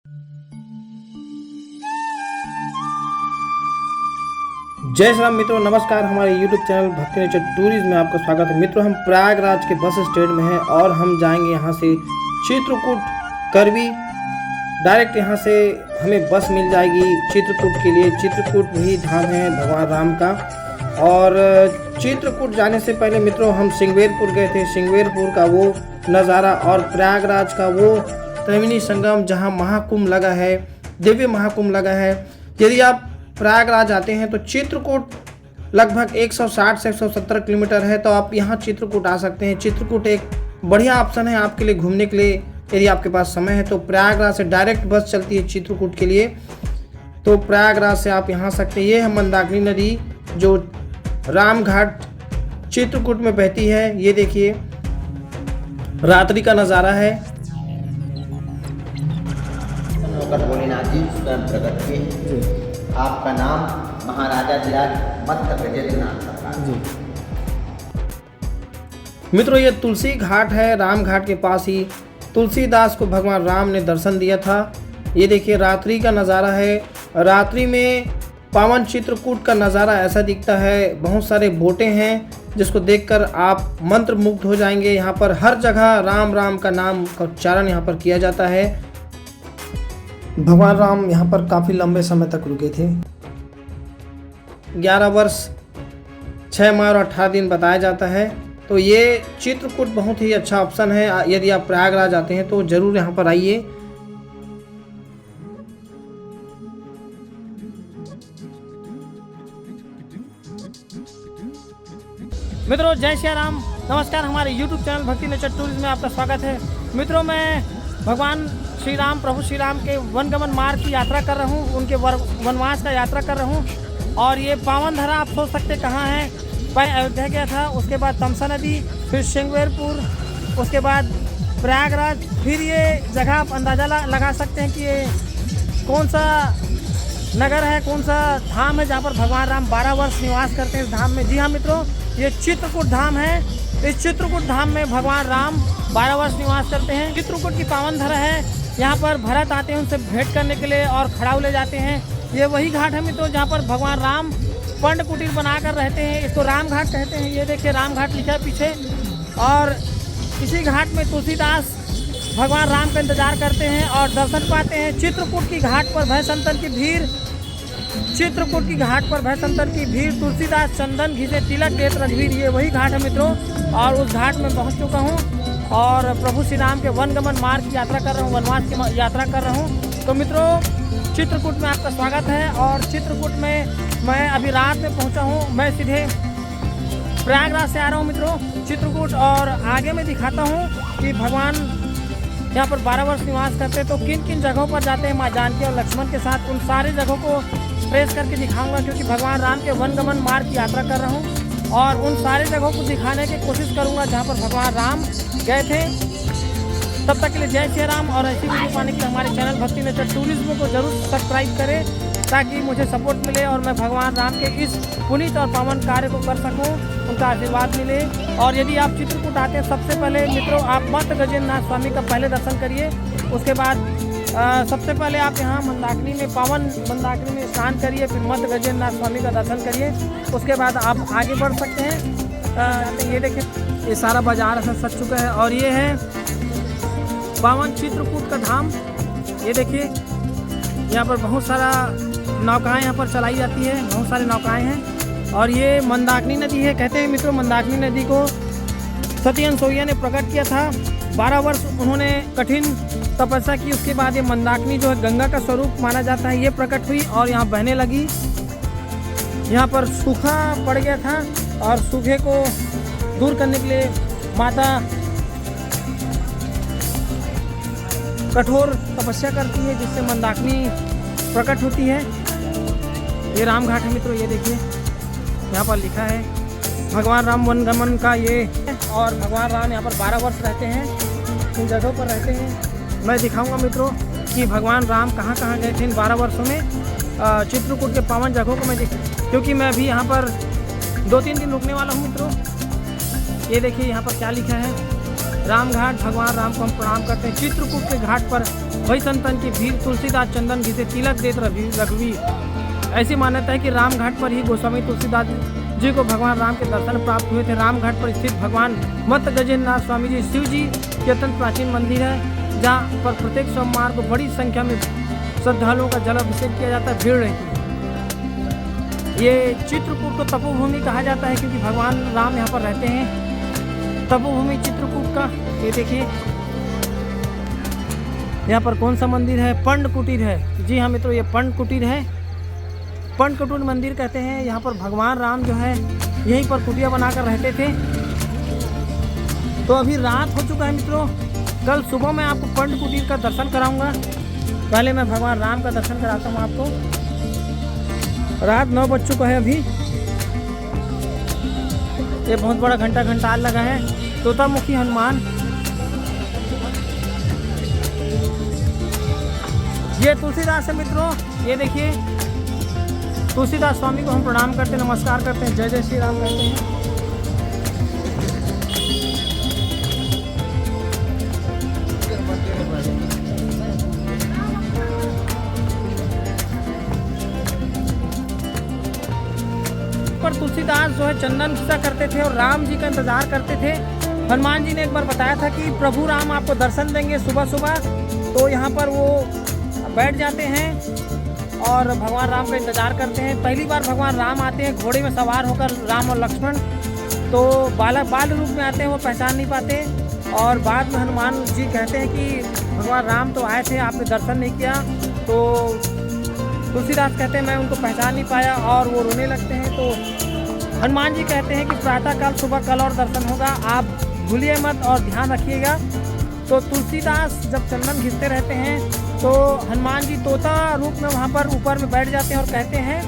जय श्री राम मित्रों, नमस्कार। हमारे YouTube चैनल भक्ति नेचर टूरिज्म में आपका स्वागत है। मित्रों, हम प्रयागराज के बस स्टैंड में हैं और हम जाएंगे यहाँ से चित्रकूट करवी। डायरेक्ट यहाँ से हमें बस मिल जाएगी चित्रकूट के लिए। चित्रकूट भी धाम है भगवान राम का। और चित्रकूट जाने से पहले मित्रों हम सिंगवेरपुर गए थे। सिंगवेरपुर का वो नज़ारा और प्रयागराज का वो त्रिवेणी संगम जहाँ महाकुंभ लगा है, दिव्य महाकुंभ लगा है। यदि आप प्रयागराज आते हैं तो चित्रकूट लगभग 160 से 170 किलोमीटर है, तो आप यहाँ चित्रकूट आ सकते हैं। चित्रकूट एक बढ़िया ऑप्शन है आपके लिए घूमने के लिए। यदि आपके पास समय है तो प्रयागराज से डायरेक्ट बस चलती है चित्रकूट के लिए, तो प्रयागराज से आप यहाँ आ सकते हैं। ये है मंदाकिनी नदी जो रामघाट चित्रकूट में बहती है। ये देखिए रात्रि का नज़ारा है। भोलेनाथ जी स्वयं प्रकट किए। आपका नाम महाराजा धीराज मत्त गजेंद्रनाथ जी। मित्रों, ये तुलसी घाट है। राम घाट के पास ही तुलसीदास को भगवान राम ने दर्शन दिया था। ये देखिए रात्रि का नज़ारा है। रात्रि में पावन चित्रकूट का नज़ारा ऐसा दिखता है। बहुत सारे बोटें हैं जिसको देखकर आप मंत्र मुग्ध हो जाएंगे। यहाँ पर हर जगह राम राम का नाम का उच्चारण यहाँ पर किया जाता है। भगवान राम यहाँ पर काफ़ी लंबे समय तक रुके थे। 11 वर्ष 6 माह और 18 दिन बताया जाता है। तो ये चित्रकूट बहुत ही अच्छा ऑप्शन है। यदि आप प्रयागराज आते हैं तो ज़रूर यहाँ पर आइए। मित्रों, जय श्री राम, नमस्कार। हमारे YouTube चैनल भक्ति नेचर टूरिज्म में आपका स्वागत है। मित्रों, मैं भगवान श्री राम, प्रभु श्री राम के वनगमन मार्ग की यात्रा कर रहा हूँ। उनके वनवास का यात्रा कर रहा हूँ। और ये पावन धरा आप सोच सकते कहाँ है। पहले अयोध्या गया था, उसके बाद तमसा नदी, फिर सिंगवेरपुर, उसके बाद प्रयागराज। फिर ये जगह आप अंदाज़ा लगा सकते हैं कि ये कौन सा नगर है, कौन सा धाम है जहाँ पर भगवान राम 12 वर्ष निवास करते हैं इस धाम में। जी हाँ मित्रों, ये चित्रकूट धाम है। इस चित्रकूट धाम में भगवान राम 12 वर्ष निवास करते हैं। चित्रकूट की पावन धरा है। यहाँ पर भरत आते हैं उनसे भेंट करने के लिए और खड़ाऊ ले जाते हैं। ये वही घाट है मित्रों जहाँ पर भगवान राम पर्ण कुटीर बनाकर रहते हैं। इसको राम घाट कहते हैं। ये देखिए राम घाट लिखा है पीछे। और इसी घाट में तुलसीदास भगवान राम का इंतजार करते हैं और दर्शन पाते हैं। चित्रकूट की घाट पर भय संतन की भीड़, चित्रकूट की घाट पर भय संतन की भीड़, तुलसीदास चंदन घिसे तिलक देत रघुवीर। ये वही घाट है मित्रों। और उस घाट में पहुँच चुका हूँ और प्रभु श्री राम के वनगमन मार्ग की यात्रा कर रहा हूँ, वनवास की यात्रा कर रहा हूँ। तो मित्रों, चित्रकूट में आपका स्वागत है। और चित्रकूट में मैं अभी रात में पहुँचा हूँ। मैं सीधे प्रयागराज से आ रहा हूँ मित्रों चित्रकूट। और आगे मैं दिखाता हूँ कि भगवान यहाँ पर 12 वर्ष निवास करते हैं। तो किन किन जगहों पर जाते हैं माँ जानकी और लक्ष्मण के साथ, उन सारे जगहों को ट्रेस करके दिखाऊंगा। क्योंकि भगवान राम के वनगमन मार्ग की यात्रा कर रहा हूँ और उन सारे जगहों को दिखाने की कोशिश करूँगा जहाँ पर भगवान राम गए थे। तब तक के लिए जय श्री राम। और ऐसी वीडियो पाने के लिए हमारे चैनल भक्ति नेचर टूरिज्म को जरूर सब्सक्राइब करें ताकि मुझे सपोर्ट मिले और मैं भगवान राम के इस पुनीत और पावन कार्य को कर सकूं, उनका आशीर्वाद मिले। और यदि आप चित्रकूट आते हैं सबसे पहले मित्रों आप मत्त गजेंद्रनाथ स्वामी का पहले दर्शन करिए। उसके बाद सबसे पहले आप यहाँ मंदाकिनी में, पावन मंदाकिनी में स्नान करिए। फिर मत्त गजेंद्रनाथ स्वामी का दर्शन करिए। उसके बाद आप आगे बढ़ सकते हैं। ये देखिए ये सारा बाजार ऐसा सज चुका है। और ये है पावन चित्रकूट का धाम। ये देखिए यहाँ पर बहुत सारा नौकाएं यहाँ पर चलाई जाती है, बहुत सारी नौकाएं हैं। और ये मंदाकिनी नदी है। कहते हैं मित्रों मंदाकिनी नदी को सती अनसुईया ने प्रकट किया था। 12 वर्ष उन्होंने कठिन तपस्या की। उसके बाद ये मंदाकिनी जो है गंगा का स्वरूप माना जाता है, ये प्रकट हुई और यहाँ बहने लगी। यहाँ पर सूखा पड़ गया था और सूखे को दूर करने के लिए माता कठोर तपस्या करती है जिससे मंदाकिनी प्रकट होती है। ये राम घाट है मित्रों। ये देखिए यहाँ पर लिखा है भगवान राम वनगमन का ये। और भगवान राम यहाँ पर 12 वर्ष रहते हैं, इन जगहों पर रहते हैं। मैं दिखाऊंगा मित्रों कि भगवान राम कहाँ कहाँ गए थे इन 12 वर्षों में। चित्रकूट के पावन जगहों को मैं क्योंकि मैं अभी यहाँ पर 2-3 दिन रुकने वाला हूँ मित्रों। ये देखिए यहाँ पर क्या लिखा है। रामघाट भगवान राम को हम प्रणाम करते हैं। चित्रकूट के घाट पर वही संतन के वीर तुलसीदास चंदन घिसे तिलक देत रघुवीर। ऐसी मान्यता है कि रामघाट पर ही गोस्वामी तुलसीदास जी को भगवान राम के दर्शन प्राप्त हुए थे। रामघाट पर स्थित भगवान मत गजेंद्रनाथ स्वामी जी शिव जी के अत्यंत प्राचीन मंदिर है, जहाँ पर प्रत्येक सोमवार को बड़ी संख्या में श्रद्धालुओं का जल अभिषेक किया जाता है, भीड़ रहती है। ये चित्रकूट को तपोभूमि कहा जाता है क्योंकि भगवान राम यहाँ पर रहते हैं। तपोभूमि चित्रकूट का ये देखिए, यहाँ पर कौन सा मंदिर है? पंड कुटीर है। जी हाँ मित्रों, ये पंड कुटीर है। पंड कुटीर मंदिर कहते हैं। यहाँ पर भगवान राम जो है यहीं पर कुटिया बनाकर रहते थे। तो अभी रात हो चुका है मित्रों, कल सुबह मैं आपको पंड कुटीर का दर्शन कराऊंगा। पहले मैं भगवान राम का दर्शन कराता हूँ आपको। रात 9 बज चुका है अभी। ये बहुत बड़ा घंटाल लगा है, तोतामुखी हनुमान। ये तुलसीदास है मित्रों, ये देखिए तुलसीदास स्वामी को हम प्रणाम करते हैं, नमस्कार करते हैं, जय जय श्री राम कहते हैं। पर तुलसीदास जो है चंदन घिसा करते थे और राम जी का इंतजार करते थे। हनुमान जी ने एक बार बताया था कि प्रभु राम आपको दर्शन देंगे सुबह सुबह, तो यहाँ पर वो बैठ जाते हैं और भगवान राम का इंतजार करते हैं। पहली बार भगवान राम आते हैं घोड़े में सवार होकर, राम और लक्ष्मण, तो बाल रूप में आते हैं, वो पहचान नहीं पाते। और बाद में हनुमान जी कहते हैं कि भगवान राम तो आए थे, आपने दर्शन नहीं किया। तो तुलसीदास कहते हैं मैं उनको पहचान नहीं पाया और वो रोने लगते हैं। तो हनुमान जी कहते हैं कि प्रातःकाल सुबह कल और दर्शन होगा, आप भूलिए मत और ध्यान रखिएगा। तो तुलसीदास जब चंदन घिसते रहते हैं तो हनुमान जी तोता रूप में वहाँ पर ऊपर में बैठ जाते हैं और कहते हैं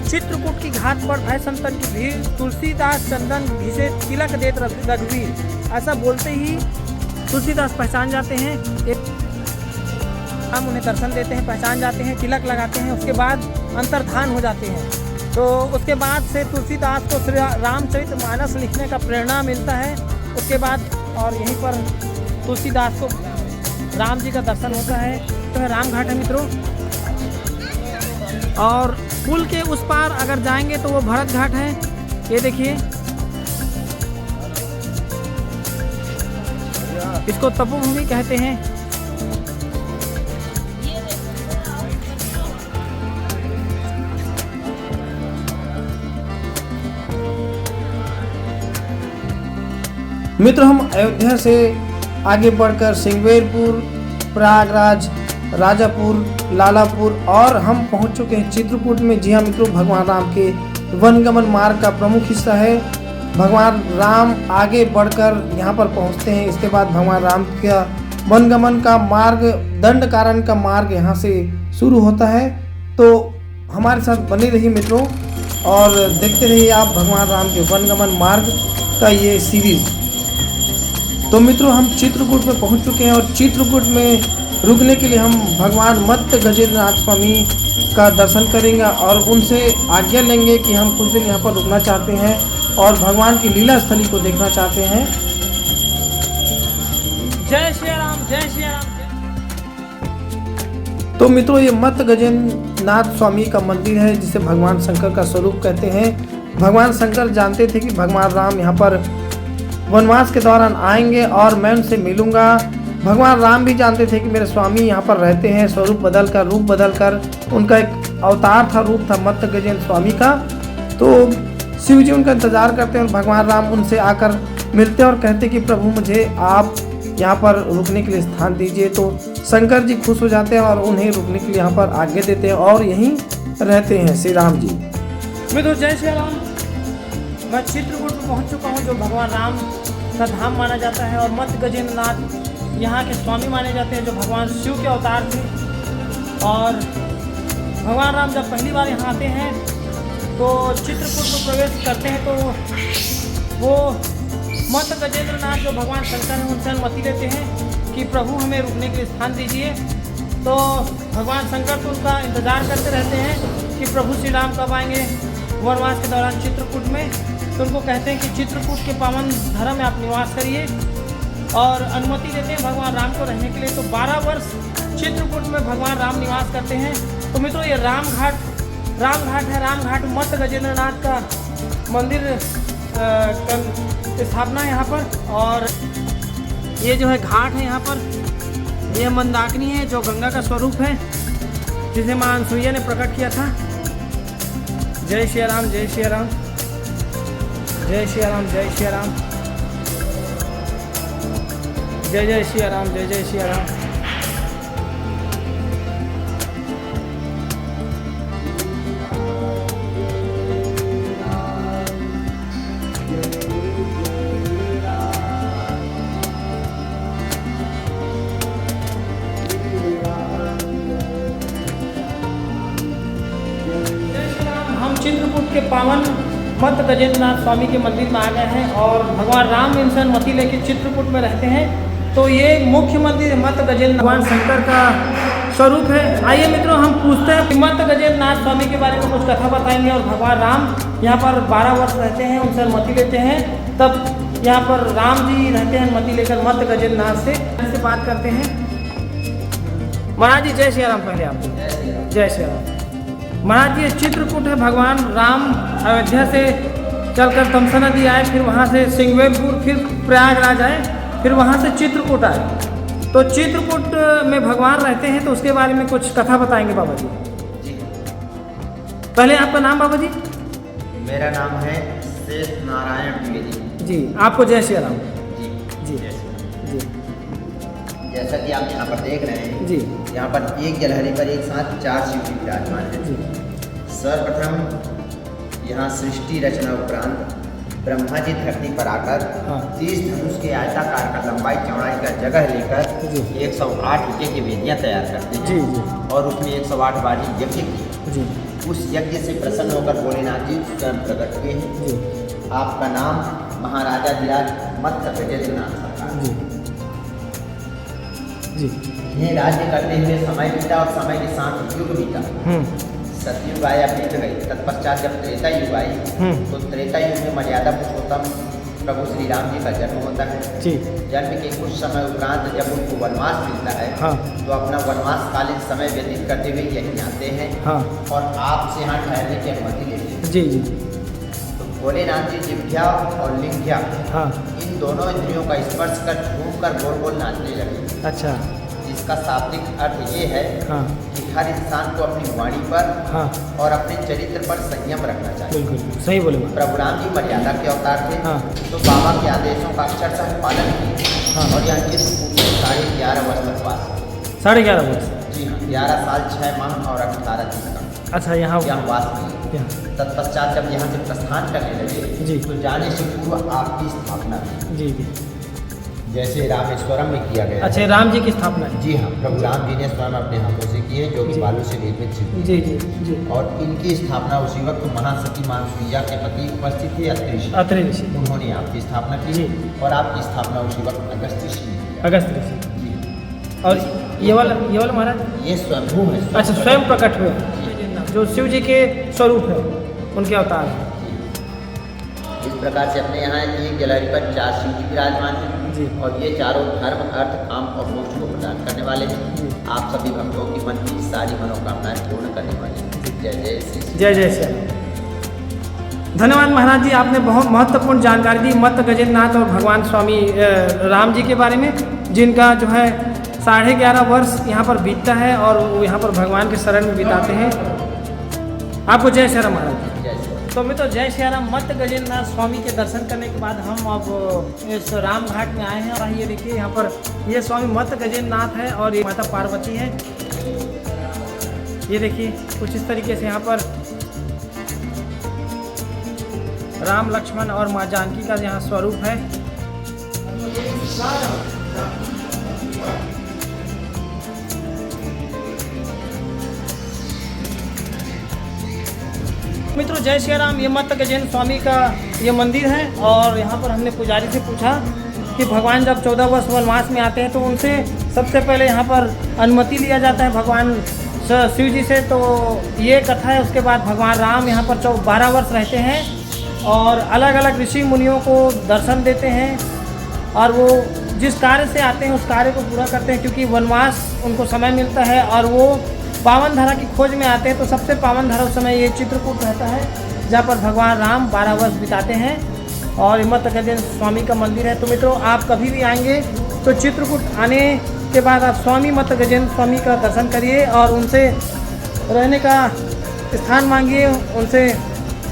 चित्रकूट की घाट पर भय संतन की भीड़, तुलसीदास चंदन घिसे तिलक देत रघुवीर। ऐसा बोलते ही तुलसीदास पहचान जाते हैं। हम उन्हें दर्शन देते हैं, पहचान जाते हैं, तिलक लगाते हैं, उसके बाद अंतर्धान हो जाते हैं। तो उसके बाद से तुलसीदास को श्री रामचरितमानस लिखने का प्रेरणा मिलता है। उसके बाद और यहीं पर तुलसीदास को राम जी का दर्शन होता है। तो रामघाट है मित्रों, और पुल के उस पार अगर जाएंगे तो वो भरत घाट है। ये देखिए, इसको तपोभूमि कहते हैं। मित्र, हम अयोध्या से आगे बढ़कर सिंगवेरपुर, प्रयागराज, राजापुर, लालापुर और हम पहुंच चुके हैं चित्रकूट में। जी हाँ मित्रों, भगवान राम के वनगमन मार्ग का प्रमुख हिस्सा है। भगवान राम आगे बढ़कर यहाँ पर पहुँचते हैं। इसके बाद भगवान राम का वनगमन का मार्ग, दंडकारण्य का मार्ग यहाँ से शुरू होता है। तो हमारे साथ बने रहिए मित्रों और देखते रहिए आप भगवान राम के वनगमन मार्ग का ये सीरीज। तो मित्रों, हम चित्रकूट में पहुंच चुके हैं और चित्रकूट में रुकने के लिए हम भगवान मत गजेंद्रनाथ स्वामी का दर्शन करेंगे और उनसे आज्ञा लेंगे कि हम कुछ दिन यहाँ पर रुकना चाहते हैं और भगवान की लीला स्थली को देखना चाहते हैं। जय श्री राम, जय श्री राम। तो मित्रों, ये मत गजेंद्रनाथ स्वामी का मंदिर है जिसे भगवान शंकर का स्वरूप कहते हैं। भगवान शंकर जानते थे कि भगवान राम यहाँ पर वनवास के दौरान आएंगे और मैं उनसे मिलूंगा। भगवान राम भी जानते थे कि मेरे स्वामी यहाँ पर रहते हैं। स्वरूप बदलकर, रूप बदलकर, उनका एक अवतार था, रूप था मत गजेंद्र स्वामी का। तो शिव जी उनका इंतजार करते हैं और भगवान राम उनसे आकर मिलते हैं और कहते हैं कि प्रभु मुझे आप यहाँ पर रुकने के लिए स्थान दीजिए। तो शंकर जी खुश हो जाते हैं और उन्हें रुकने के लिए यहाँ पर आज्ञा देते हैं और यहीं रहते हैं श्री राम जी। मित्रों, जय श्री राम। मैं चित्रकूट में पहुंच चुका हूं, जो भगवान राम का धाम माना जाता है और मत गजेंद्रनाथ यहाँ के स्वामी माने जाते हैं, जो भगवान शिव के अवतार थे। और भगवान राम जब पहली बार यहाँ आते हैं तो चित्रकूट में प्रवेश करते हैं तो वो मत गजेंद्रनाथ जो भगवान शंकर हैं उनसे अनुमति लेते हैं कि प्रभु हमें रुकने के लिए स्थान दीजिए। तो भगवान शंकर तो उनका इंतज़ार करते रहते हैं कि प्रभु श्री राम कब आएंगे वनवास के दौरान चित्रकूट में। तो उनको कहते हैं कि चित्रकूट के पावन धरा में आप निवास करिए। और अनुमति देते हैं भगवान राम को रहने के लिए। तो 12 वर्ष चित्रकूट में भगवान राम निवास करते हैं। तो मित्रों ये रामघाट है। रामघाट मत गजेंद्र नाथ का मंदिर स्थापना है यहाँ पर। और ये जो है घाट है यहाँ पर, ये मंदाकिनी है जो गंगा का स्वरूप है, जिसे मां अनसुईया ने प्रकट किया था। जय श्री राम, जय श्री राम, जय श्री राम, जय श्री राम, जय जय श्री राम, जय जय श्री राम। चित्रकूट के पावन मत गजेंद्र नाथ स्वामी के मंदिर में आ गए हैं और भगवान राम इनसे अनुमति लेके चित्रकूट में रहते हैं। तो ये मुख्य मंदिर मत गजेंद्र भगवान शंकर का स्वरूप है। आइए मित्रों हम पूछते हैं मत गजेंद्र नाथ स्वामी के बारे में कुछ कथा बताएंगे। और भगवान राम यहाँ पर 12 वर्ष रहते हैं, उनसे अनुमति लेते हैं, तब यहाँ पर राम जी रहते हैं अनुमति लेकर मत गजेंद्र नाथ से बात करते हैं। महाराज जी जय श्री राम। पहले आप जय श्री राम। महाराज जी चित्रकूट है, भगवान राम अयोध्या से चलकर तमसा नदी आए, फिर वहाँ से सिंगवेलपुर, फिर प्रयागराज आए, फिर वहाँ से चित्रकूट आए। तो चित्रकूट में भगवान रहते हैं, तो उसके बारे में कुछ कथा बताएंगे बाबा जी। पहले आपका नाम बाबा जी? मेरा नाम है शेष नारायण द्विवेदी जी। आपको जय श्री राम जी। जी जैसा कि आप यहाँ पर देख रहे हैं जी, यहाँ पर एक जलहरी पर एक साथ 4 शिव जी विराजमान हैं। सर्वप्रथम यहाँ सृष्टि रचना उपरांत ब्रह्मा जी धरती पर आकर 30 धनुष के आयताकार का लंबाई चौड़ाई का जगह लेकर 108 ईंटे की वेदियाँ तैयार करते हैं जी। और उसमें 108 बारी यज्ञ की। उस यज्ञ से प्रसन्न होकर भोलेनाथ जी स्वयं प्रकट किए हैं। आपका नाम महाराजा धीराज मत गजेंद्र नाथ सरकार जी। ये राज्य करते हुए समय बीता और समय के साथ युग बीता। सतयुग आया, बीत गई। तत्पश्चात जब त्रेता युग आई तो त्रेता युग में मर्यादा पुरुषोत्तम प्रभु श्री राम जी का जन्म होता है जी। जन्म के कुछ समय उपरांत जब उनको वनवास मिलता है तो अपना वनवास कालीन समय व्यतीत करते हुए यहीं आते हैं और आपसे यहाँ ठहरने की अनुमति लेते हैं जी जी। तो भोलेनाथ जी जिभ्या और लिंग्या इन दोनों इंद्रियों का स्पर्श कर झूम कर गोल गोल नाचने लगे। अच्छा। इसका शाब्दिक अर्थ ये है कि हर इंसान को अपनी वाणी पर और अपने चरित्र पर संयम रखना चाहिए। बिल्कुल सही बोले। प्रभु राम जी मर्यादा के अवतार थे तो बाबा के आदेशों का अक्षरशः पालन किए और यहाँ चित्रकूट में 11.5 वर्ष तक वास। 11.5 वर्ष? जी हाँ, 11 साल 6 माह और 18 दिन का। अच्छा। यहाँ वास किए। तत्पश्चात जब यहाँ से प्रस्थान करने लगे जी तो जाने से पूर्व आपकी स्थापना जी जी जैसे रामेश्वरम में किया गया। अच्छा, राम जी की स्थापना है? जी हाँ, प्रभु राम जी ने स्वयं अपने हाथों से की है, जो कि बालू से निर्मित शिव जी जी। और इनकी स्थापना उसी वक्त महासती मां अनसुईया के पति उपस्थित थे अत्रि ऋषि। उन्होंने आपकी स्थापना की और आपकी स्थापना उसी वक्त अगस्त ऋषि ने। अगस्त ऋषि जी। और ये वाला महाराज ये स्वयंभू है। अच्छा, स्वयं प्रकट हुए जो शिव जी के स्वरूप है, उनके अवतार है। इस प्रकार से अपने यहाँ एक जलहरी पर 4 शिव जी विराजमान हैं और ये चारों धर्म, अर्थ, काम और मोक्ष को प्रदान करने वाले हैं। आप सभी भक्तों की मन की सारी मनोकामनाएं पूर्ण करने वाले हैं। जय जय श्री। जय जय श्री। धन्यवाद महाराज जी, आपने बहुत महत्वपूर्ण जानकारी दी मत गजेंद्र नाथ और भगवान स्वामी राम जी के बारे में, जिनका जो है 11.5 वर्ष यहाँ पर बीतता है और वो यहाँ पर भगवान के शरण में बिताते हैं। आपको जय श्री राम महाराज। तो मैं तो जय श्री राम। मत गजेंद्र नाथ स्वामी के दर्शन करने के बाद हम अब इस राम घाट में आए हैं और ये देखिए यहाँ पर ये स्वामी मत गजेंद्र नाथ है और ये माता पार्वती है। ये देखिए कुछ इस तरीके से यहाँ पर राम, लक्ष्मण और माँ जानकी का यहाँ स्वरूप है। मित्रों जय श्री राम। ये मत गजेंद्र स्वामी का ये मंदिर है और यहाँ पर हमने पुजारी से पूछा कि भगवान जब 14 वर्ष वनवास में आते हैं तो उनसे सबसे पहले यहाँ पर अनुमति लिया जाता है भगवान शिव जी से। तो ये कथा है। उसके बाद भगवान राम यहाँ पर 12 वर्ष रहते हैं और अलग अलग ऋषि मुनियों को दर्शन देते हैं और वो जिस कार्य से आते हैं उस कार्य को पूरा करते हैं, क्योंकि वनवास उनको समय मिलता है और वो पावन धरा की खोज में आते हैं। तो सबसे पावन धरा उस समय ये चित्रकूट रहता है, जहाँ पर भगवान राम 12 वर्ष बिताते हैं और मत गजेंद्र स्वामी का मंदिर है। तो मित्रों, आप कभी भी आएंगे तो चित्रकूट आने के बाद आप स्वामी मत गजेंद्र स्वामी का दर्शन करिए और उनसे रहने का स्थान मांगिए, उनसे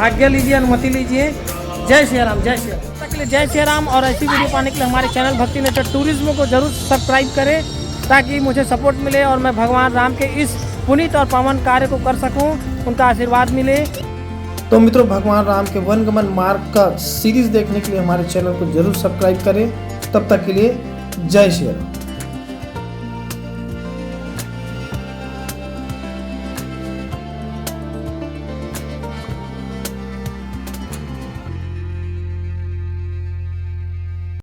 आज्ञा लीजिए, अनुमति लीजिए। जय श्री राम, जय श्री राम। तब तक के लिए जय श्री राम। और ऐसी वीडियो पाने के लिए हमारे चैनल भक्ति नेचर टूरिज्म को जरूर सब्सक्राइब करें, ताकि मुझे सपोर्ट मिले और मैं भगवान राम के इस पुनीत और पावन कार्य को कर सकूं, उनका आशीर्वाद मिले। तो मित्रों, भगवान राम के वनगमन मार्ग का सीरीज देखने के लिए हमारे चैनल को जरूर सब्सक्राइब करें। तब तक के लिए जय श्री राम।